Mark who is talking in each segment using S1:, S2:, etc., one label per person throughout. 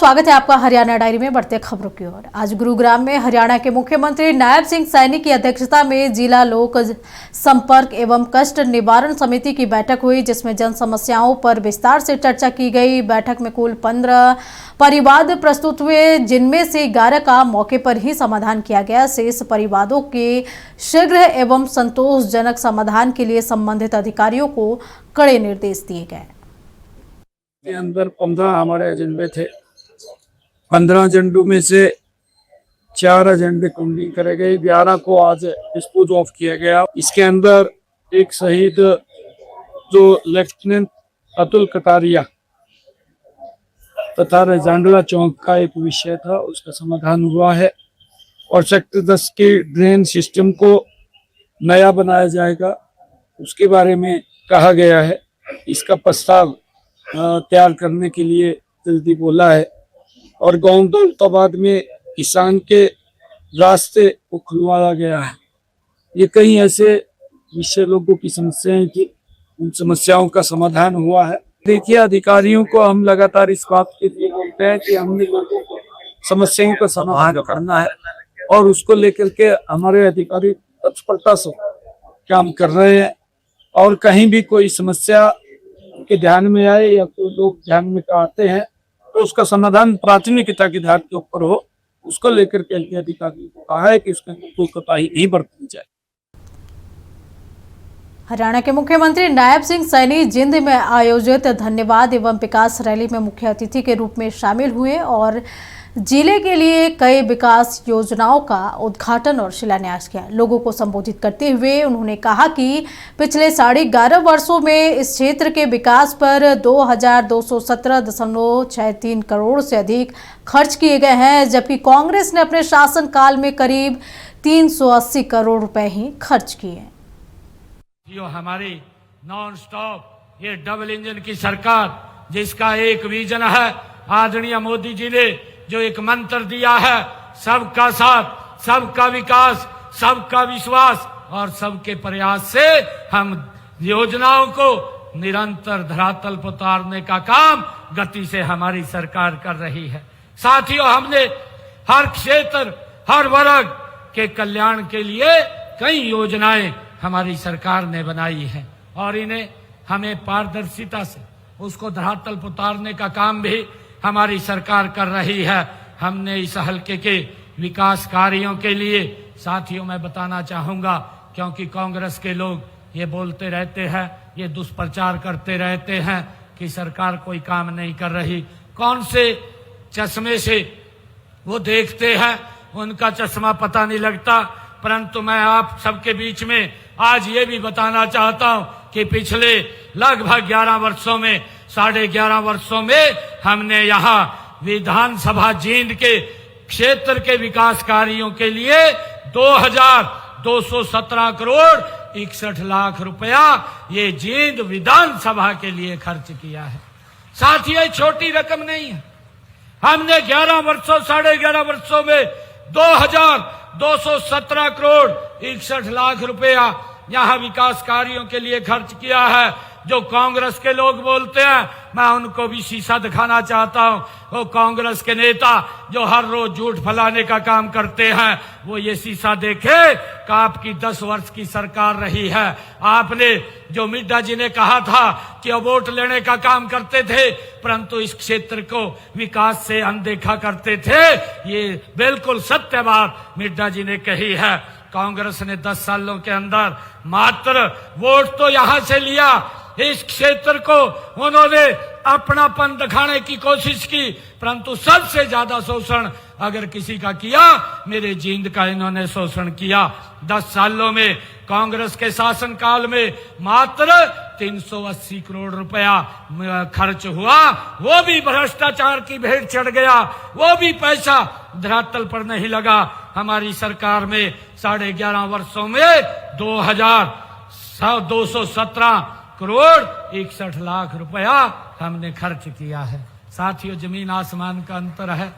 S1: स्वागत है आपका हरियाणा डायरी में। बढ़ते खबरों की ओर। आज गुरुग्राम में हरियाणा के मुख्यमंत्री नायब सिंह सैनी की अध्यक्षता में जिला लोक संपर्क एवं कष्ट निवारण समिति की बैठक हुई, जिसमें जन समस्याओं पर विस्तार से चर्चा की गई। बैठक में कुल 15 परिवाद प्रस्तुत हुए, जिनमें से 11 का मौके पर ही समाधान किया गया। शेष परिवादों के शीघ्र एवं संतोषजनक समाधान के लिए संबंधित अधिकारियों को कड़े निर्देश दिए गए।
S2: के अंदर 15 हमारे एजेंडे थे। 15 एजेंडों में से 4 एजेंडे कंप्लीट करे गए, 11 को आज डिस्पोज ऑफ किया गया। इसके अंदर एक शहीद जो लेफ्टिनेंट अतुल कटारिया तथा रजांडला चौक का एक विषय था, उसका समाधान हुआ है। और सेक्टर 10 के ड्रेन सिस्टम को नया बनाया जाएगा, उसके बारे में कहा गया है। इसका प्रस्ताव तैयार करने के लिए जल्दी बोला है। और गांव दौलताबाद में किसान के रास्ते को खुलवाया गया है। ये कई ऐसे विषय लोगों की समस्याएं थी, उन समस्याओं का समाधान हुआ है। देखिए, अधिकारियों को हम लगातार इस बात के लिए बोलते हैं कि हमने लोगों को समस्याओं का समाधान करना है और उसको लेकर के हमारे अधिकारी तत्परता से काम कर रहे हैं। और कहीं भी कोई समस्या के ध्यान में आए या कोई लोग ध्यान में आते हैं तो उसका समाधान प्राथमिकता के आधार के ऊपर हो, उसको लेकर के अधिकारी को कहा है कि उसमें कोई कोताही नहीं बरती जाए।
S1: हरियाणा के मुख्यमंत्री नायब सिंह सैनी जिंद में आयोजित धन्यवाद एवं विकास रैली में मुख्य अतिथि के रूप में शामिल हुए और जिले के लिए कई विकास योजनाओं का उद्घाटन और शिलान्यास किया। लोगों को संबोधित करते हुए उन्होंने कहा कि पिछले 11.5 वर्षों में इस क्षेत्र के विकास पर 2217.63 करोड़ से अधिक खर्च किए गए हैं, जबकि कांग्रेस ने अपने शासनकाल में करीब 380 करोड़ रुपए ही खर्च किए हैं।
S3: जो हमारी नॉन स्टॉप ये डबल इंजन की सरकार, जिसका एक विजन है, आदरणीय मोदी जी ने जो एक मंत्र दिया है, सबका साथ, सबका विकास, सबका विश्वास और सबके प्रयास से हम योजनाओं को निरंतर धरातल पर उतारने का काम गति से हमारी सरकार कर रही है। साथियों, हमने हर क्षेत्र, हर वर्ग के कल्याण के लिए कई योजनाएं हमारी सरकार ने बनाई है और इन्हें हमें पारदर्शिता से उसको धरातल पर उतारने का काम भी हमारी सरकार कर रही है। हमने इस हलके के विकास कार्यों के लिए, साथियों मैं बताना चाहूंगा, क्योंकि कांग्रेस के लोग ये बोलते रहते हैं, ये दुष्प्रचार करते रहते हैं कि सरकार कोई काम नहीं कर रही। कौन से चश्मे से वो देखते हैं, उनका चश्मा पता नहीं लगता। परंतु मैं आप सबके बीच में आज ये भी बताना चाहता हूं कि पिछले लगभग 11 वर्षों में, 11.5 वर्षों में हमने यहाँ विधानसभा जींद के क्षेत्र के विकास कार्यों के लिए 2217 करोड़ 61 लाख रुपया ये जींद विधानसभा के लिए खर्च किया है। साथियों, छोटी रकम नहीं है। हमने 11.5 वर्षों में 2217 करोड़ 61 लाख रुपया यहाँ विकास कार्यों के लिए खर्च किया है। जो कांग्रेस के लोग बोलते हैं, मैं उनको भी शीशा दिखाना चाहता हूं। वो कांग्रेस के नेता जो हर रोज झूठ फैलाने का काम करते हैं, वो ये शीशा देखे कि आपकी 10 वर्ष की सरकार रही है। आपने जो मिड्डा जी ने कहा था कि वो वोट लेने का काम करते थे, परंतु इस क्षेत्र को विकास से अनदेखा करते थे, ये बिल्कुल सत्य बात मिड्डा जी ने कही है। कांग्रेस ने 10 सालों के अंदर मात्र वोट तो यहां से लिया, इस क्षेत्र को उन्होंने अपनापन दिखाने की कोशिश की, परंतु सबसे ज्यादा शोषण अगर किसी का किया, मेरे जींद का इन्होंने शोषण किया। 10 सालों में कांग्रेस के शासनकाल में मात्र 380 करोड़ रुपया खर्च हुआ, वो भी भ्रष्टाचार की भेंट चढ़ गया, वो भी पैसा धरातल पर नहीं लगा। हमारी सरकार में 11.5 वर्षों में 2217 करोड़ 61 लाख रुपया हमने खर्च किया है। साथियों, जमीन आसमान का अंतर है।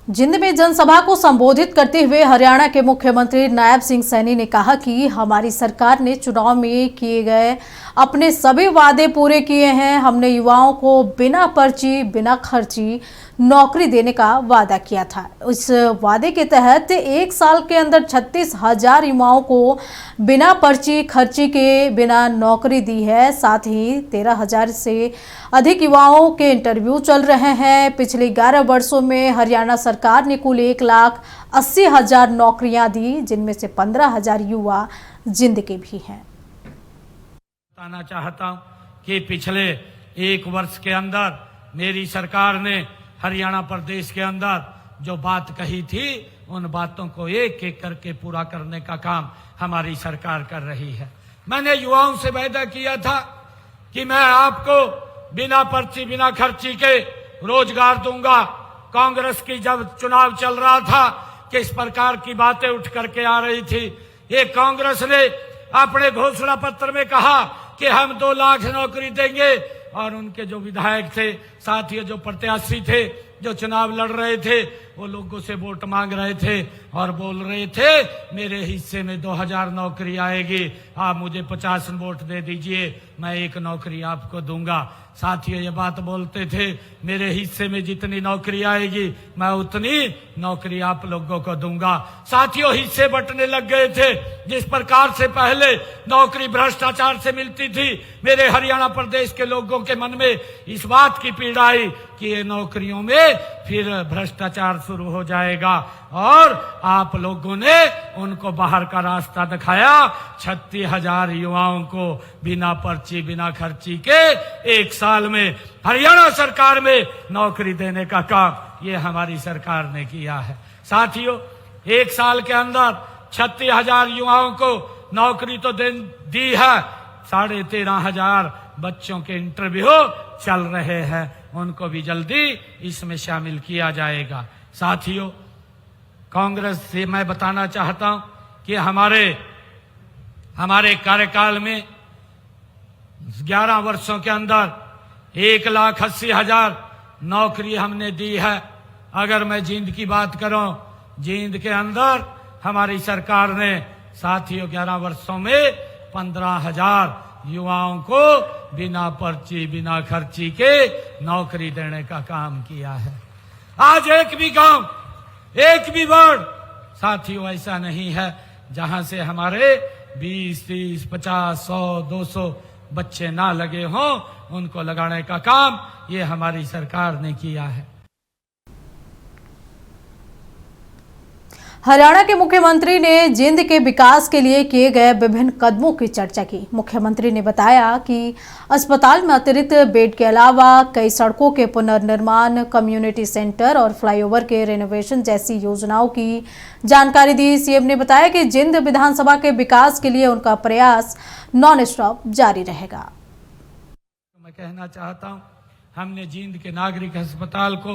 S1: जिंद में जनसभा को संबोधित करते हुए हरियाणा के मुख्यमंत्री नायब सिंह सैनी ने कहा कि हमारी सरकार ने चुनाव में किए गए अपने सभी वादे पूरे किए हैं। हमने युवाओं को बिना पर्ची बिना खर्ची नौकरी देने का वादा किया था। इस वादे के तहत एक साल के अंदर 36,000 युवाओं को बिना पर्ची खर्ची के बिना नौकरी दी है। साथ ही 13,000 से अधिक युवाओं के इंटरव्यू चल रहे हैं। पिछले 11 वर्षों में हरियाणा सरकार ने कुल 1,80,000 नौकरियां दी, जिनमें से 15,000 युवा जिंद के भी हैं।
S3: बताना चाहता हूं कि पिछले एक वर्ष के अंदर मेरी सरकार ने हरियाणा प्रदेश के अंदर जो बात कही थी, उन बातों को एक एक करके पूरा करने का काम हमारी सरकार कर रही है। मैंने युवाओं से वादा किया था कि मैं आपको बिना पर्ची बिना खर्ची के रोजगार दूंगा। कांग्रेस की जब चुनाव चल रहा था, किस प्रकार की बातें उठ करके आ रही थी। ये कांग्रेस ने अपने घोषणा पत्र में कहा कि हम 2 लाख नौकरी देंगे, और उनके जो विधायक थे, साथियों जो प्रत्याशी थे, जो चुनाव लड़ रहे थे, वो लोगों से वोट मांग रहे थे और बोल रहे थे मेरे हिस्से में 2,000 नौकरी आएगी, आप मुझे 50 वोट दे दीजिए, मैं 1 नौकरी आपको दूंगा। साथियों ये बात बोलते थे मेरे हिस्से में जितनी नौकरी आएगी मैं उतनी नौकरी आप लोगों को दूंगा। साथियों हिस्से बंटने लग गए थे। जिस प्रकार से पहले नौकरी भ्रष्टाचार से मिलती थी, मेरे हरियाणा प्रदेश के लोगों के मन में इस बात की पीड़ा आई कि ये नौकरियों में फिर भ्रष्टाचार शुरू हो जाएगा, और आप लोगों ने उनको बाहर का रास्ता दिखाया। 36,000 युवाओं को बिना पर्ची बिना खर्ची के 1 साल में हरियाणा सरकार में नौकरी देने का काम ये हमारी सरकार ने किया है। साथियों 1 साल के अंदर 36,000 युवाओं को नौकरी तो दी है, 13,500 बच्चों के इंटरव्यू चल रहे हैं, उनको भी जल्दी इसमें शामिल किया जाएगा। साथियों कांग्रेस से मैं बताना चाहता हूं कि हमारे कार्यकाल में 11 वर्षों के अंदर 1,80,000 नौकरी हमने दी है। अगर मैं जींद की बात करूं, जींद के अंदर हमारी सरकार ने साथियों 11 वर्षों में 15,000 युवाओं को बिना पर्ची बिना खर्ची के नौकरी देने का काम किया है। आज एक भी गांव, एक भी वार्ड साथियों ऐसा नहीं है जहां से हमारे 20, 30, 50, 100, 200 बच्चे ना लगे हों। उनको लगाने का काम ये हमारी सरकार ने किया है।
S1: हरियाणा के मुख्यमंत्री ने जिंद के विकास के लिए किए गए विभिन्न कदमों की चर्चा की। मुख्यमंत्री ने बताया कि अस्पताल में अतिरिक्त बेड के अलावा कई सड़कों के पुनर्निर्माण, कम्युनिटी सेंटर और फ्लाईओवर के रेनोवेशन जैसी योजनाओं की जानकारी दी। सीएम ने बताया कि जिंद विधानसभा के विकास के लिए उनका प्रयास नॉन स्टॉप जारी रहेगा।
S3: मैं कहना चाहता हूं, हमने जिंद के नागरिक अस्पताल को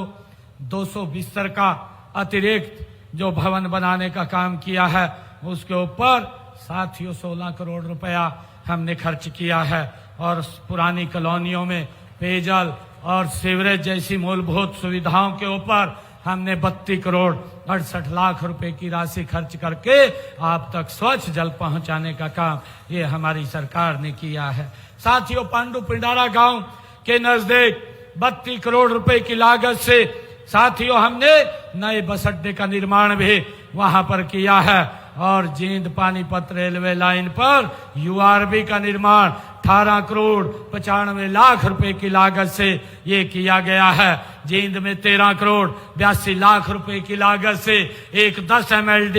S3: 200 बिस्तर का अतिरिक्त जो भवन बनाने का काम किया है, उसके ऊपर साथियों 16 करोड़ रुपया हमने खर्च किया है, और पुरानी कॉलोनियों में पेयजल और सीवरेज जैसी मूलभूत सुविधाओं के ऊपर हमने 32 करोड़ 68 लाख रुपए की राशि खर्च करके आप तक स्वच्छ जल पहुंचाने का काम ये हमारी सरकार ने किया है। साथियों पांडु पिंडारा गांव के नजदीक 32 करोड़ रुपए की लागत से साथियों हमने नए बस अड्डे का निर्माण भी वहां पर किया है, और जींद पानीपत रेलवे लाइन पर यूआरबी का निर्माण 18 करोड़ 95 लाख रुपए की लागत से ये किया गया है। जींद में 13 करोड़ 82 लाख रुपए की लागत से एक 10 MLD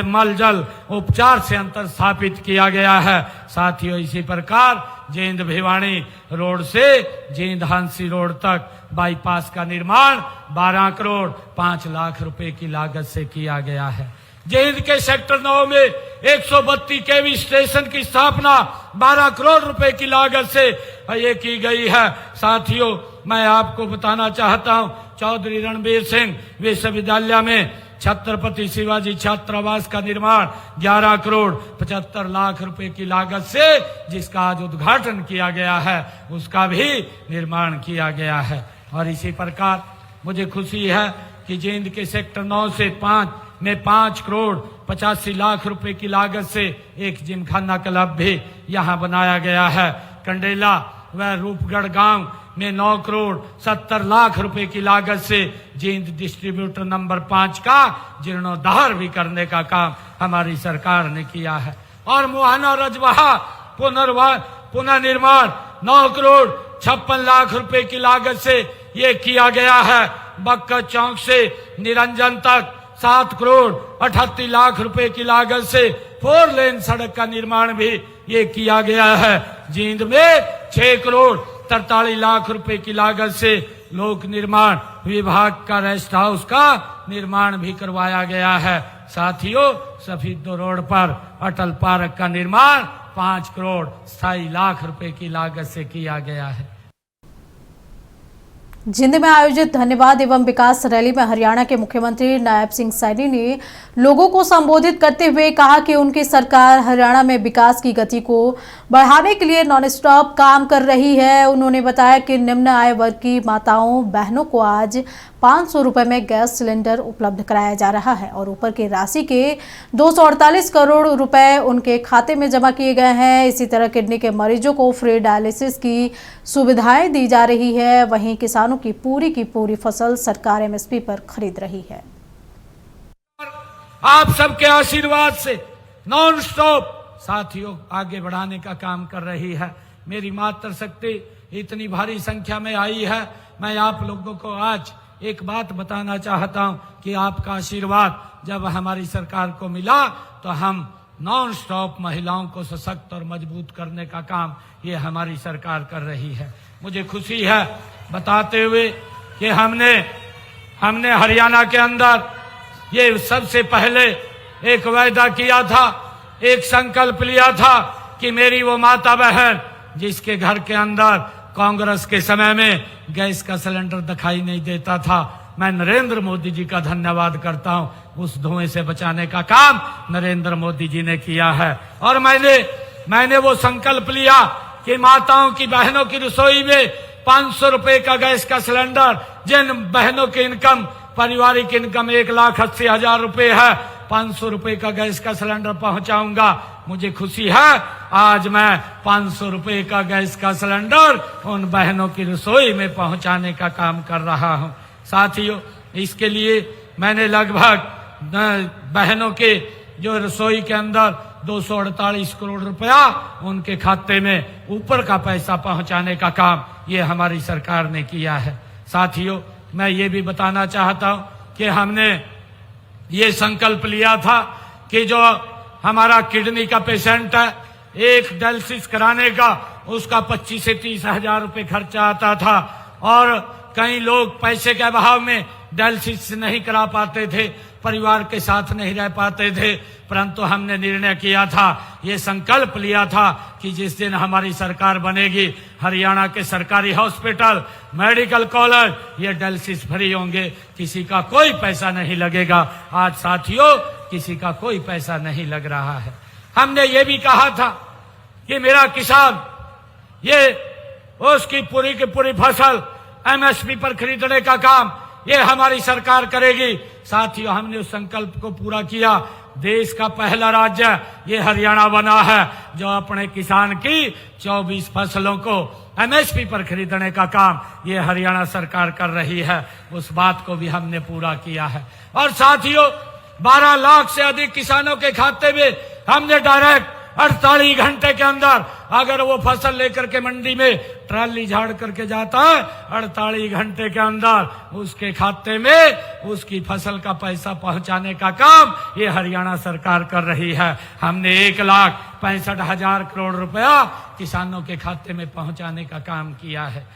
S3: मलजल उपचार संयंत्र स्थापित किया गया है। साथियों इसी प्रकार जींद भिवानी रोड से जींद हांसी रोड तक बाईपास का निर्माण 12 करोड़ 5 लाख रुपए की लागत से किया गया है। जींद के सेक्टर 9 में 132 केवी स्टेशन की स्थापना 12 करोड़ रुपए की लागत से ये की गई है। साथियों मैं आपको बताना चाहता हूं, चौधरी रणबीर सिंह विश्वविद्यालय में छत्रपति शिवाजी छात्रावास का निर्माण 11 करोड़ 75 लाख रुपए की लागत से, जिसका आज उद्घाटन किया गया है, उसका भी निर्माण किया गया है। और इसी प्रकार मुझे खुशी है कि जींद के सेक्टर 9 से 5 में 5 करोड़ 85 लाख रुपए की लागत से एक जिमखाना क्लब भी यहाँ बनाया गया है। कंडेला व रूपगढ़ गांव में 9 करोड़ 70 लाख रुपए की लागत से जींद डिस्ट्रीब्यूटर नंबर 5 का जीर्णोद्धार भी करने का काम हमारी सरकार ने किया है। और मुहाना रजवाहा पुनर्निर्माण 9 करोड़ 56 लाख रुपए की लागत से ये किया गया है। बक्का चौक से निरंजन तक 7 करोड़ 38 लाख रुपए की लागत से 4 लेन सड़क का निर्माण भी ये किया गया है। जींद में 6 करोड़ 43 लाख रुपए की लागत से लोक निर्माण विभाग का रेस्ट हाउस का निर्माण भी करवाया गया है। साथियों, सफीदो रोड पर अटल पार्क का निर्माण 5 करोड़ 27 लाख रुपए की लागत से किया गया है।
S1: जींद में आयोजित धन्यवाद एवं विकास रैली में हरियाणा के मुख्यमंत्री नायब सिंह सैनी ने लोगों को संबोधित करते हुए कहा कि उनकी सरकार हरियाणा में विकास की गति को बढ़ाने के लिए नॉन स्टॉप काम कर रही है। उन्होंने बताया कि निम्न आय वर्ग की माताओं बहनों को आज 500 रुपए में गैस सिलेंडर उपलब्ध कराया जा रहा है और ऊपर की राशि के 248 करोड़ रुपए उनके खाते में जमा किए गए हैं। इसी तरह किडनी के मरीजों को फ्री डायलिसिस की सुविधाएं दी जा रही है। वहीं किसानों की पूरी फसल सरकार एमएसपी पर खरीद रही है।
S3: आप सबके आशीर्वाद से नॉन स्टॉप साथियों आगे बढ़ाने का काम कर रही है। मेरी मातृशक्ति इतनी भारी संख्या में आई है। मैं आप लोगों को आज एक बात बताना चाहता हूं कि आपका आशीर्वाद जब हमारी सरकार को मिला तो हम नॉन स्टॉप महिलाओं को सशक्त और मजबूत करने का काम ये हमारी सरकार कर रही है। मुझे खुशी है बताते हुए कि हमने हरियाणा के अंदर ये सबसे पहले एक वायदा किया था, एक संकल्प लिया था कि मेरी वो माता बहन जिसके घर के अंदर कांग्रेस के समय में गैस का सिलेंडर दिखाई नहीं देता था, मैं नरेंद्र मोदी जी का धन्यवाद करता हूं। उस धुएं से बचाने का काम नरेंद्र मोदी जी ने किया है। और मैंने वो संकल्प लिया कि माताओं की बहनों की रसोई में 500 रुपए का गैस का सिलेंडर, जिन बहनों की इनकम पारिवारिक इनकम 1,80,000 रुपए है, 500 रुपए का गैस का सिलेंडर पहुंचाऊंगा। मुझे खुशी है आज मैं 500 रुपए का गैस का सिलेंडर उन बहनों की रसोई में पहुंचाने का काम कर रहा हूं। साथियों, इसके लिए मैंने लगभग बहनों के जो रसोई के अंदर 248 करोड़ रुपया उनके खाते में ऊपर का पैसा पहुंचाने का काम ये हमारी सरकार ने किया है। साथियों, मैं ये भी बताना चाहता हूं कि हमने ये संकल्प लिया था कि जो हमारा किडनी का पेशेंट है, एक डायलिसिस कराने का उसका 25 से 30 हजार रुपए खर्चा आता था और कई लोग पैसे के अभाव में डायलिसिस नहीं करा पाते थे, परिवार के साथ नहीं रह पाते थे। परंतु हमने निर्णय किया था, ये संकल्प लिया था कि जिस दिन हमारी सरकार बनेगी हरियाणा के सरकारी हॉस्पिटल, मेडिकल कॉलेज ये डायलिसिस फ्री होंगे, किसी का कोई पैसा नहीं लगेगा। आज साथियों किसी का कोई पैसा नहीं लग रहा है। हमने ये भी कहा था कि मेरा किसान ये उसकी पूरी की पूरी फसल एमएसपी पर खरीदने का काम ये हमारी सरकार करेगी। साथियों, हमने उस संकल्प को पूरा किया। देश का पहला राज्य ये हरियाणा बना है जो अपने किसान की 24 फसलों को एमएसपी पर खरीदने का काम ये हरियाणा सरकार कर रही है। उस बात को भी हमने पूरा किया है। और साथियों, 12 लाख से अधिक किसानों के खाते में हमने डायरेक्ट 48 घंटे के अंदर अगर वो फसल लेकर के मंडी में ट्राली झाड़ करके जाता है, 48 घंटे के अंदर उसके खाते में उसकी फसल का पैसा पहुंचाने का काम ये हरियाणा सरकार कर रही है। हमने 1,65,000 करोड़ रुपया किसानों के खाते में पहुंचाने का काम किया है।